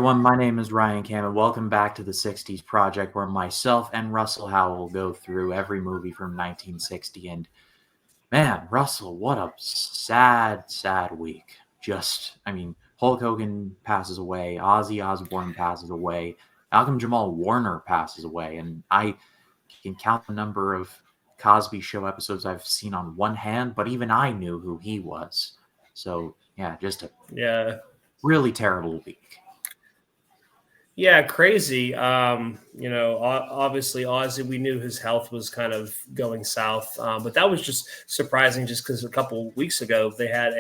everyone, my name is Ryan Cam, and welcome back to the 60s Project, where myself and Russell Howell will go through every movie from 1960. And man, Russell, what a sad, sad week. Hulk Hogan passes away, Ozzy Osbourne passes away, Malcolm Jamal Warner passes away, and I can count the number of Cosby Show episodes I've seen on one hand, but even I knew who he was. So, yeah, just a really terrible week. Yeah, crazy. Obviously Ozzy, we knew his health was kind of going south, but that was just surprising just because a couple weeks ago they had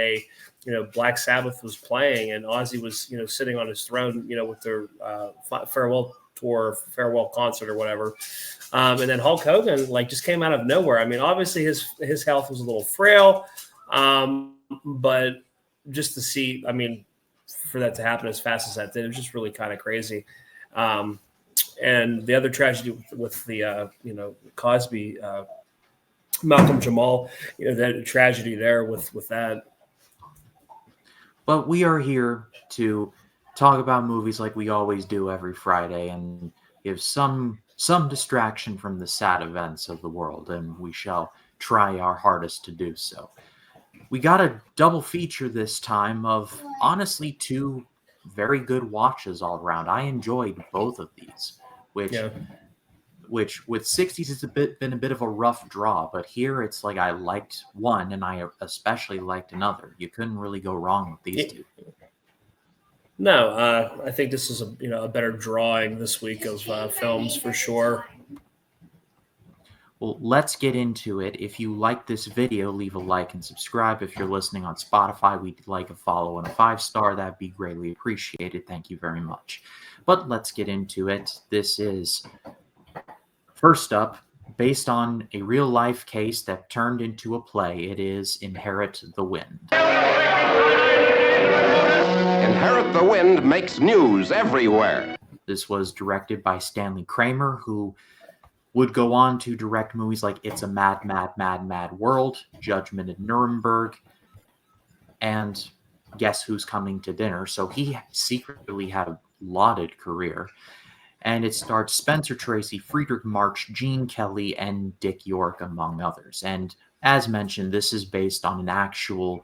Black Sabbath was playing and Ozzy was, sitting on his throne, with their farewell tour, farewell concert or whatever. And then Hulk Hogan just came out of nowhere. I mean, obviously his health was a little frail, but just to see, for that to happen as fast as that did, it was just really kind of crazy. And the other tragedy with the Cosby, Malcolm Jamal, that tragedy there with that. But we are here to talk about movies like we always do every Friday and give some distraction from the sad events of the world, and we shall try our hardest to do so. We got a double feature this time of, honestly, two very good watches all around. I enjoyed both of these, which with 60s it's been a bit of a rough draw, but here it's like I liked one and I especially liked another. You couldn't really go wrong with these two. No, I think this is a better drawing this week of films for sure. Well, let's get into it. If you like this video, leave a like and subscribe. If you're listening on Spotify, we'd like a follow and a 5-star. That'd be greatly appreciated. Thank you very much. But let's get into it. This is, first up, based on a real-life case that turned into a play. It is Inherit the Wind. Inherit the Wind makes news everywhere. This was directed by Stanley Kramer, who would go on to direct movies like It's a Mad, Mad, Mad, Mad World, Judgment at Nuremberg, and Guess Who's Coming to Dinner. So he secretly had a lauded career. And it starred Spencer Tracy, Friedrich March, Gene Kelly, and Dick York, among others. And as mentioned, this is based on an actual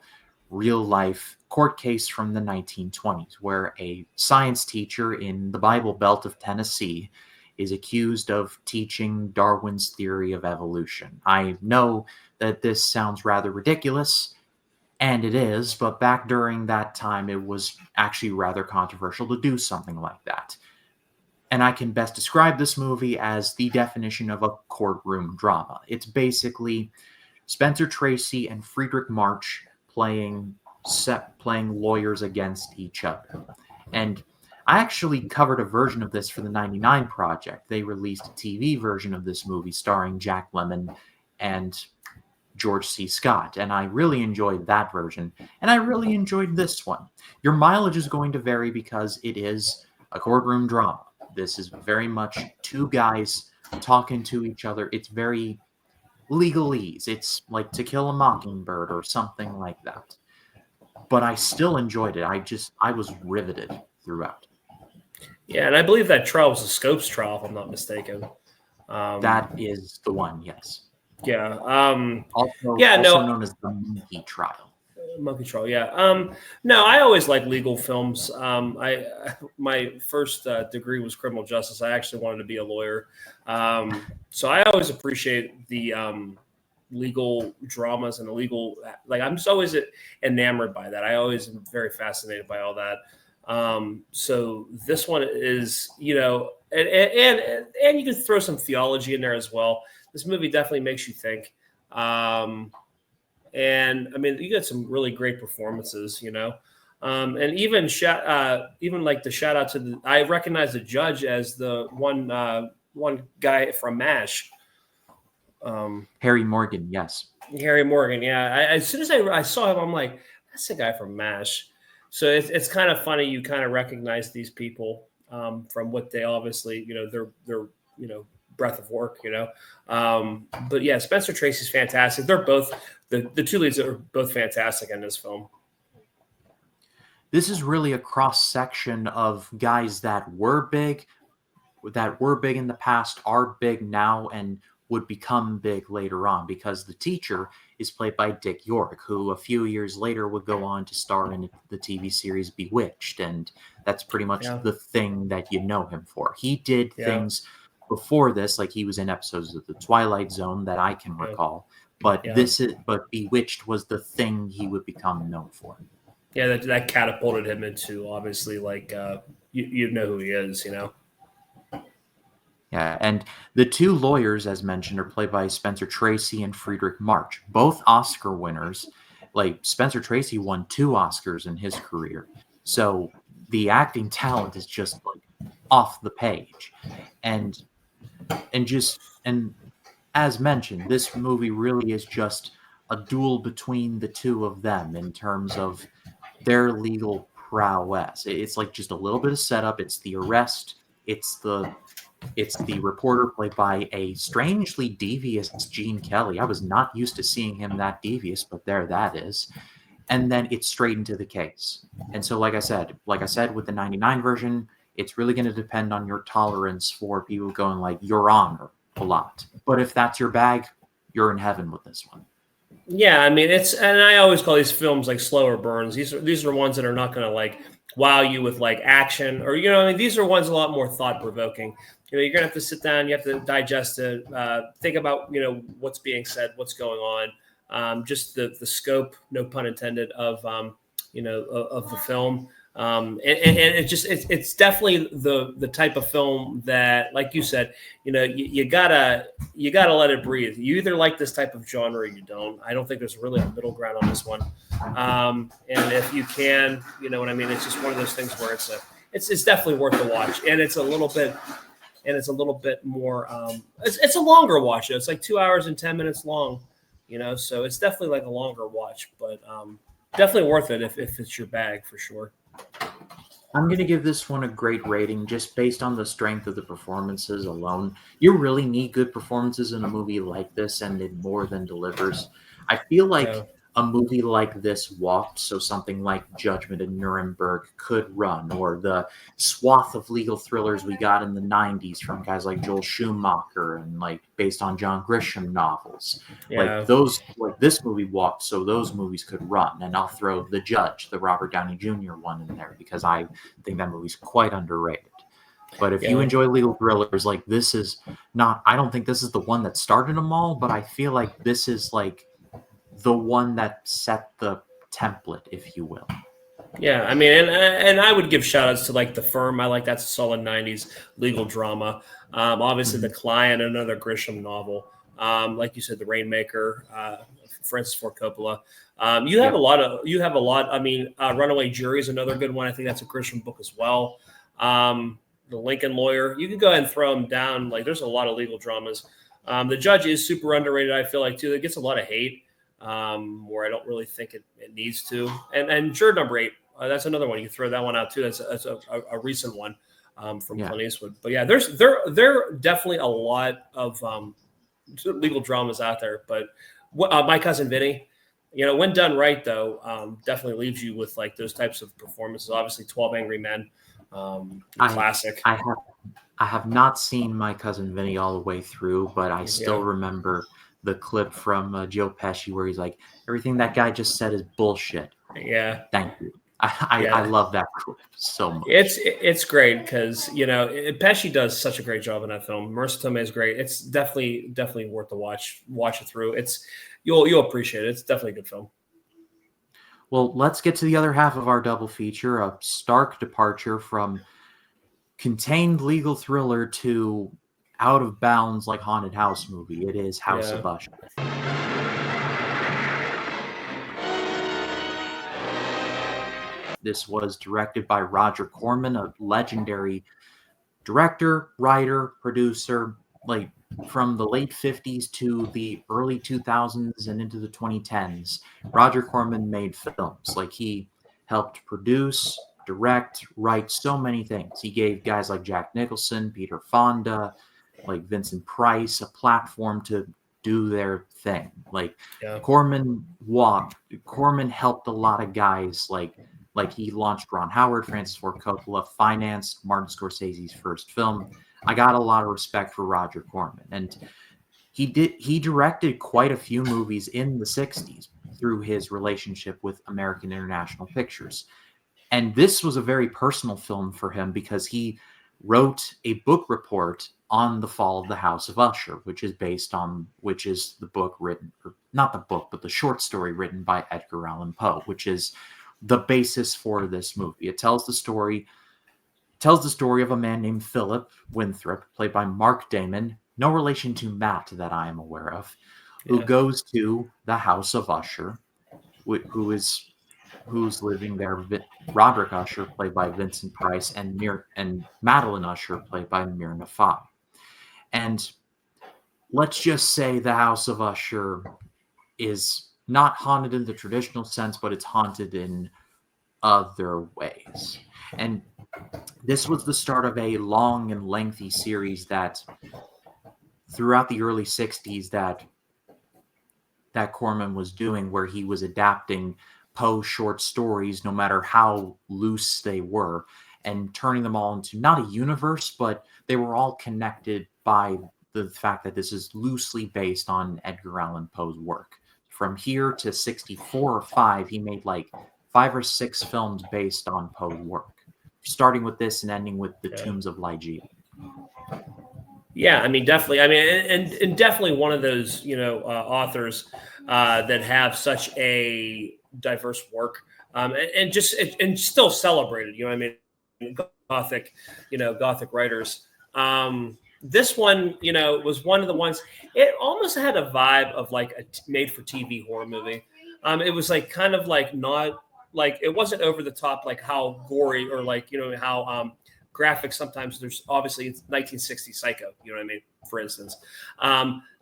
real-life court case from the 1920s, where a science teacher in the Bible Belt of Tennessee is accused of teaching Darwin's theory of evolution. I know that this sounds rather ridiculous, and it is, but back during that time, it was actually rather controversial to do something like that. And I can best describe this movie as the definition of a courtroom drama. It's basically Spencer Tracy and Friedrich March playing lawyers against each other. And I actually covered a version of this for the 99 Project. They released a TV version of this movie starring Jack Lemmon and George C. Scott, and I really enjoyed that version, and I really enjoyed this one. Your mileage is going to vary because it is a courtroom drama. This is very much two guys talking to each other. It's very legalese. It's like To Kill a Mockingbird or something like that. But I still enjoyed it. I was riveted throughout. Yeah, and I believe that trial was a Scopes trial, if I'm not mistaken. That is the one, yes. Yeah. Also known as the Monkey Trial. Monkey Trial, yeah. No, I always like legal films. My first degree was criminal justice. I actually wanted to be a lawyer. So I always appreciate the legal dramas and the legal, I'm just always enamored by that. I always am very fascinated by all that. So this one is, and you can throw some theology in there as well. This movie definitely makes you think. And you get some really great performances, and even like the shout out to I recognize the judge as the one guy from MASH. Harry Morgan, yes. Harry Morgan, yeah. As soon as I saw him, I'm like, that's the guy from MASH. So it's kind of funny. You kind of recognize these people from what they obviously, their breadth of work, But yeah, Spencer Tracy's fantastic. They're both the two leads are both fantastic in this film. this is really a cross section of guys that were big in the past, are big now, and would become big later on, because the teacher is played by Dick York, who a few years later would go on to star in the TV series Bewitched, and that's pretty much the thing that you know him for. He did things before this, like he was in episodes of The Twilight Zone that I can recall, but Bewitched was the thing he would become known for. Yeah, that catapulted him into, obviously, like, you know who he is, you know? Yeah, and the two lawyers, as mentioned, are played by Spencer Tracy and Friedrich March, both Oscar winners. Like, Spencer Tracy won 2 Oscars in his career. So the acting talent is just like off the page. And as mentioned, this movie really is just a duel between the two of them in terms of their legal prowess. It's like just a little bit of setup. It's the arrest. It's the reporter, played by a strangely devious Gene Kelly. I was not used to seeing him that devious, but there that is. And then it's straight into the case. And so, like I said, with the 99 version, it's really going to depend on your tolerance for people going like, Your Honor, a lot. But if that's your bag, you're in heaven with this one. Yeah, I mean, and I always call these films like slower burns. These are ones that are not going to like wow you with like action, or I mean, these are ones a lot more thought provoking. You're gonna have to sit down, you have to digest it, think about what's being said, what's going on, just the scope, no pun intended, of of the film. And it's definitely the type of film that, like you said, you gotta let it breathe. You either like this type of genre or you don't. I don't think there's really a middle ground on this one. And if you can, you know what I mean. It's just one of those things where it's definitely worth the watch, and it's a little bit more. It's a longer watch. It's like 2 hours and 10 minutes long. So it's definitely like a longer watch, but definitely worth it if it's your bag, for sure. I'm going to give this one a great rating just based on the strength of the performances alone. You really need good performances in a movie like this, and it more than delivers. I feel like a movie like this walked so something like Judgment in Nuremberg could run, or the swath of legal thrillers we got in the 90s from guys like Joel Schumacher and like based on John Grisham novels. Like this movie walked so those movies could run. And I'll throw The Judge, the Robert Downey Jr. one, in there because I think that movie's quite underrated. But if you enjoy legal thrillers, like this is not, I don't think this is the one that started them all, but I feel like this is like the one that set the template, if you will. Yeah, I mean, and I would give shout outs to like The Firm. I like that's a solid 90s legal drama. Obviously, The Client, another Grisham novel. Like you said, The Rainmaker, Francis Ford Coppola. You have a lot. I mean, Runaway Jury is another good one. I think that's a Grisham book as well. The Lincoln Lawyer. You can go ahead and throw them down. Like, there's a lot of legal dramas. The Judge is super underrated, I feel like, too. It gets a lot of hate. Where I don't really think it needs to. And Juror Number 8, that's another one. You can throw that one out too. That's a recent one from Clint Eastwood. But yeah, there are definitely a lot of legal dramas out there. But My Cousin Vinny, when done right though, definitely leaves you with like those types of performances. Obviously, 12 Angry Men, classic. I have not seen My Cousin Vinny all the way through, but I still remember the clip from Joe Pesci where he's like, everything that guy just said is bullshit. Yeah. Thank you. I love that clip so much. It's great because, Pesci does such a great job in that film. Marissa Tomei is great. It's definitely worth the watch it through. You'll appreciate it. It's definitely a good film. Well, let's get to the other half of our double feature, a stark departure from contained legal thriller to out of bounds like haunted house movie. It is House of Usher. This was directed by Roger Corman, a legendary director, writer, producer, like from the late 50s to the early 2000s and into the 2010s. Roger Corman made films. Like, he helped produce, direct, write so many things. He gave guys like Jack Nicholson, Peter Fonda, like Vincent Price, a platform to do their thing. Like, Corman helped a lot of guys like Like, he launched Ron Howard, Francis Ford Coppola, financed Martin Scorsese's first film. I got a lot of respect for Roger Corman, and he directed quite a few movies in the 60s through his relationship with American International Pictures. And this was a very personal film for him because he wrote a book report on the fall of the House of Usher, which is the book written, or not the book, but the short story written by Edgar Allan Poe, which is the basis for this movie. It tells the story of a man named Philip Winthrop, played by Mark Damon, no relation to Matt that I am aware of, who goes to the House of Usher, who's living there. Roderick Usher, played by Vincent Price, and Madeline Usher, played by Myrna Fah. And let's just say the House of Usher is not haunted in the traditional sense, but it's haunted in other ways. And this was the start of a long and lengthy series that throughout the early 60s that Corman was doing, where he was adapting Poe short stories, no matter how loose they were, and turning them all into not a universe, but they were all connected by the fact that this is loosely based on Edgar Allan Poe's work. From here to 64 or 5, he made like 5 or 6 films based on Poe's work, starting with this and ending with The Tombs of Ligeia. Yeah, I mean, definitely. I mean, and definitely one of those, authors that have such a diverse work, and still celebrated. You know what I mean? Gothic writers. This one, was one of the ones. It almost had a vibe of like a made-for-TV horror movie. It was like kind of like not like, it wasn't over the top like how gory or like how graphic sometimes. There's obviously it's 1960 Psycho, you know what I mean, for instance.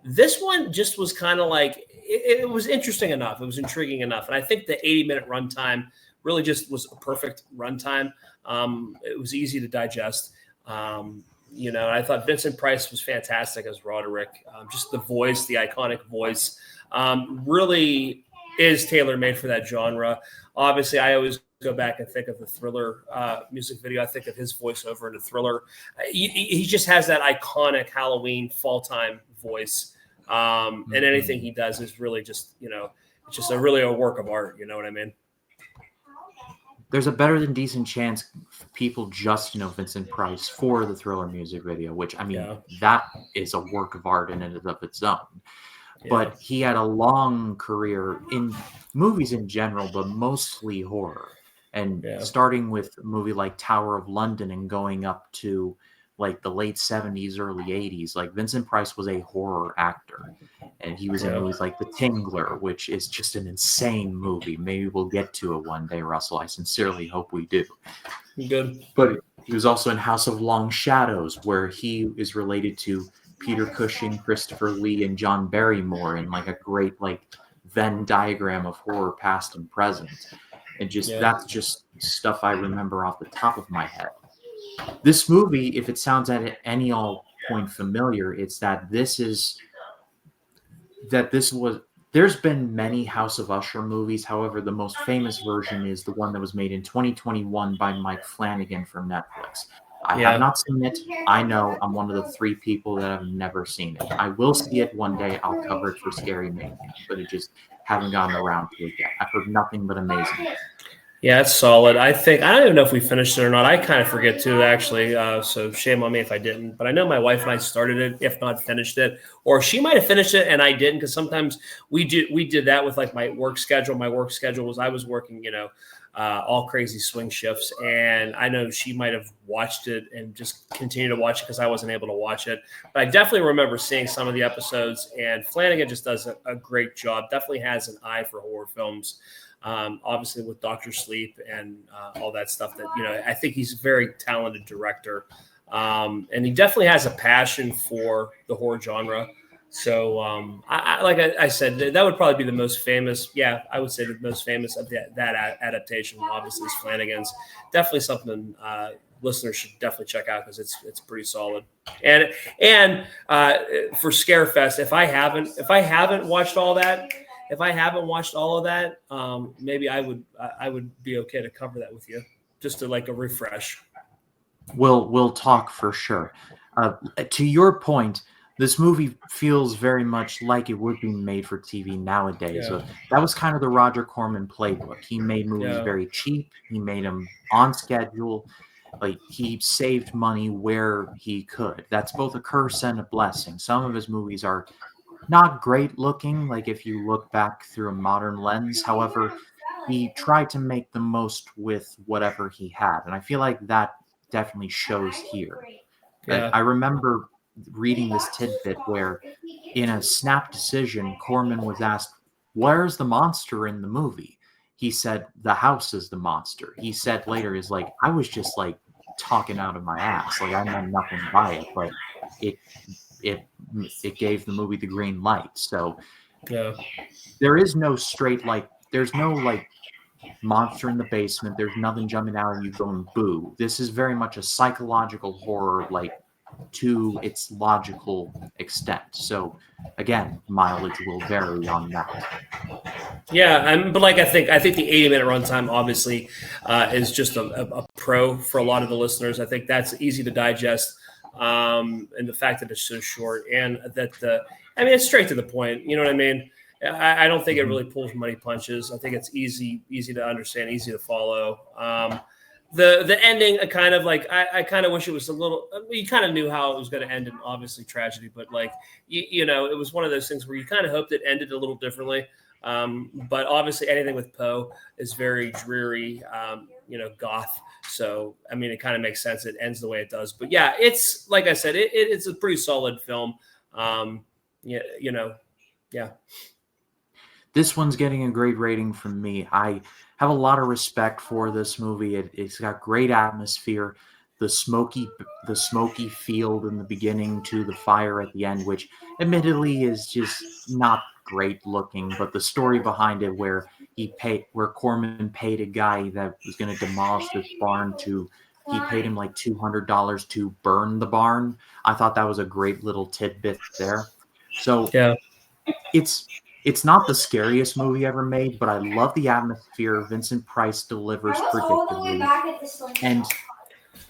This one just was kind of like it was interesting enough, it was intriguing enough, and I think the 80-minute runtime really just was a perfect runtime. It was easy to digest. I thought Vincent Price was fantastic as Roderick. Just the voice, the iconic voice, really is tailor-made for that genre. Obviously, I always go back and think of the Thriller music video. I think of his voiceover in the Thriller. He just has that iconic Halloween fall time voice. And anything he does is really just, it's just really a work of art. You know what I mean? There's a better than decent chance people just know Vincent Price for the Thriller music video, which, I mean, that is a work of art in and of its own. But he had a long career in movies in general, but mostly horror. And starting with a movie like Tower of London and going up to like the late 70s, early 80s, like Vincent Price was a horror actor. And he was in movies like The Tingler, which is just an insane movie. Maybe we'll get to it one day, Russell. I sincerely hope we do. Good. But he was also in House of Long Shadows, where he is related to Peter Cushing, Christopher Lee, and John Barrymore in like a great like Venn diagram of horror past and present. And that's just stuff I remember off the top of my head. This movie, if it sounds at any point familiar, it's that there's been many House of Usher movies. However, the most famous version is the one that was made in 2021 by Mike Flanagan for Netflix. I have not seen it. I know I'm one of the 3 people that have never seen it. I will see it one day. I'll cover it for Scary Mania, but it just haven't gotten around to it yet. I've heard nothing but amazing. Yeah, it's solid. I don't even know if we finished it or not. I kind of forget too, actually. So shame on me if I didn't. But I know my wife and I started it, if not finished it, or she might have finished it and I didn't, because sometimes we did that with like my work schedule. My work schedule was I was working, all crazy swing shifts, and I know she might have watched it and just continued to watch it because I wasn't able to watch it. But I definitely remember seeing some of the episodes, and Flanagan just does a great job. Definitely has an eye for horror films. Obviously with Dr. Sleep and all that stuff that, I think he's a very talented director. And he definitely has a passion for the horror genre. So like I said, that would probably be the most famous. Yeah, I would say the most famous of that adaptation, obviously, is Flanagan's. Definitely something listeners should definitely check out because it's pretty solid. And for Scarefest, if I haven't watched all that, if I haven't watched all of that, maybe I would be okay to cover that with you, just to like a refresh. We'll talk for sure. To your point, this movie feels very much like it would be made for TV nowadays. Yeah. That was kind of the Roger Corman playbook. He made movies Yeah. very cheap. He made them on schedule. Like he saved money where he could. That's both a curse and a blessing. Some of his movies are not great looking, like if you look back through a modern lens. However, he tried to make the most with whatever he had. And I feel like that definitely shows here. Yeah. I remember reading this tidbit where in a snap decision, Corman was asked, "Where's the monster in the movie?" He said, "The house is the monster." He said later, "Is like I was just like talking out of my ass, like I meant nothing by it, but it it it gave the movie the green light." So Yeah. there is no straight like there's no like monster in the basement. There's nothing jumping out at you going boo. This is very much a psychological horror, like to its logical extent. So again, mileage will vary on that. Yeah, but like I think the 80-minute runtime obviously is just a pro for a lot of the listeners. I think that's easy to digest, and the fact that it's so short, and that it's straight to the point. You know what I mean? I don't think it really pulls money punches. I think it's easy to understand, easy to follow. The ending, I kind of like. I kind of wish it was a little. You kind of knew how it was going to end, and obviously tragedy. But like it was one of those things where you kind of hoped it ended a little differently. But obviously, anything with Poe is very dreary. Goth. So it kind of makes sense. It ends the way it does. But yeah, it's like I said, it's a pretty solid film. Yeah. This one's getting a great rating from me. I have a lot of respect for this movie. It's got great atmosphere. The smoky field in the beginning to the fire at the end, which admittedly is just not great looking, but the story behind it, where Corman paid a guy that was going to demolish this barn he paid him like $200 to burn the barn. I thought that was a great little tidbit there. So Yeah. It's not the scariest movie ever made, but I love the atmosphere Vincent Price delivers predictably. And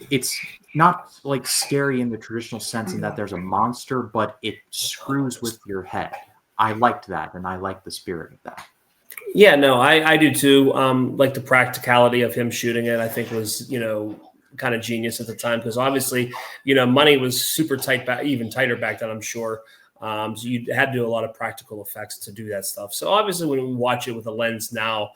it's not like scary in the traditional sense in that there's a monster, but it screws with your head. I liked that, and I like the spirit of that. Yeah, no, I do too. Like the practicality of him shooting it, I think was, kind of genius at the time, because obviously, money was super tight, even tighter back then, I'm sure. So you had to do a lot of practical effects to do that stuff. So obviously when we watch it with a lens now,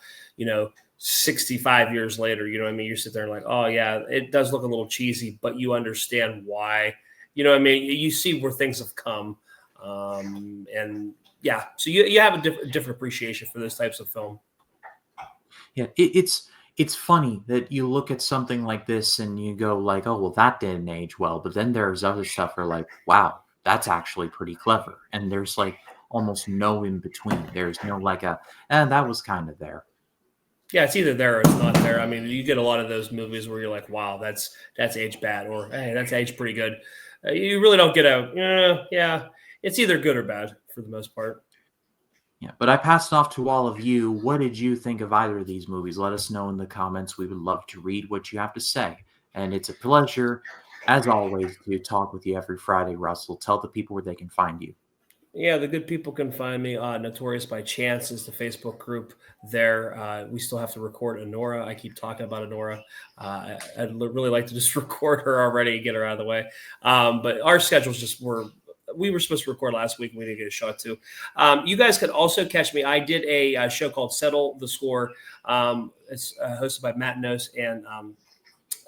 65 years later, you sit there and like, oh yeah, it does look a little cheesy, but you understand why, you see where things have come. And yeah, so you have a different appreciation for those types of film. Yeah, it's funny that you look at something like this and you go like, oh, well, that didn't age well. But then there's other stuff where like, wow, that's actually pretty clever. And there's like almost no in between. There's no like that was kind of there. Yeah, it's either there or it's not there. You get a lot of those movies where you're like, wow, that's aged bad, or hey, that's aged pretty good. You really don't get yeah, it's either good or bad for the most part. Yeah, but I passed off to all of you. What did you think of either of these movies? Let us know in the comments. We would love to read what you have to say. And it's a pleasure, as always, to talk with you every Friday, Russell. Tell the people where they can find you. Yeah, the good people can find me. Notorious by Chance is the Facebook group there. We still have to record Honora. I keep talking about Honora. I'd really like to just record her already and get her out of the way. But our schedules we were supposed to record last week and we didn't get a shot to. You guys could also catch me. I did a show called Settle the Score. It's hosted by Matt Nose, and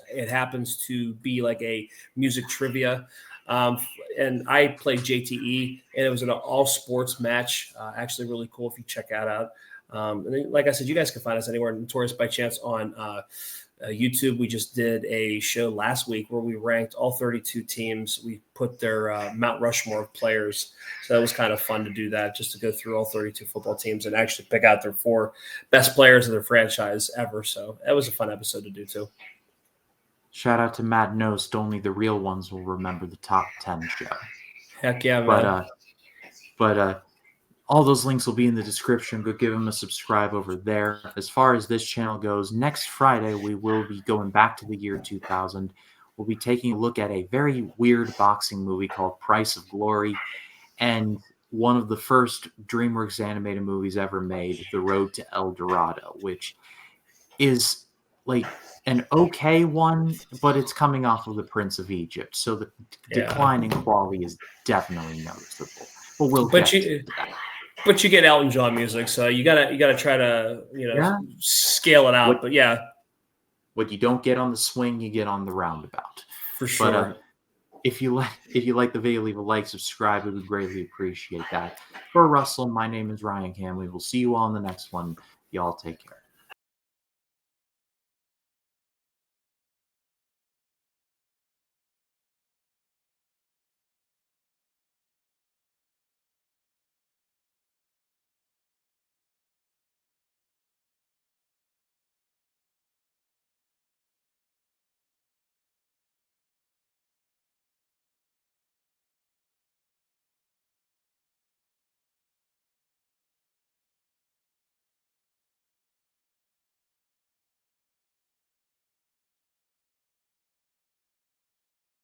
it happens to be like a music trivia. And I played JTE, and it was an all sports match. Actually, really cool if you check that out. And then, like I said, you guys can find us anywhere. Notorious by Chance on YouTube. We just did a show last week where we ranked all 32 teams. We put their Mount Rushmore of players. So that was kind of fun to do that, just to go through all 32 football teams and actually pick out their 4 best players of their franchise ever. So that was a fun episode to do too. Shout out to Matt Nost. Only the real ones will remember the top 10 show. Heck yeah, man. But all those links will be in the description. Go give them a subscribe over there. As far as this channel goes, next Friday we will be going back to the year 2000. We'll be taking a look at a very weird boxing movie called Price of Glory, and one of the first DreamWorks animated movies ever made, The Road to El Dorado, which is like an okay one, but it's coming off of The Prince of Egypt, so the decline in quality is definitely noticeable. But we'll get to that. But you get Elton John music, so you gotta try to scale it out. But yeah, what you don't get on the swing, you get on the roundabout. For sure. But if you like the video, leave a like, subscribe. We would greatly appreciate that. For Russell, my name is Ryan Cam. We will see you all in the next one. Y'all take care.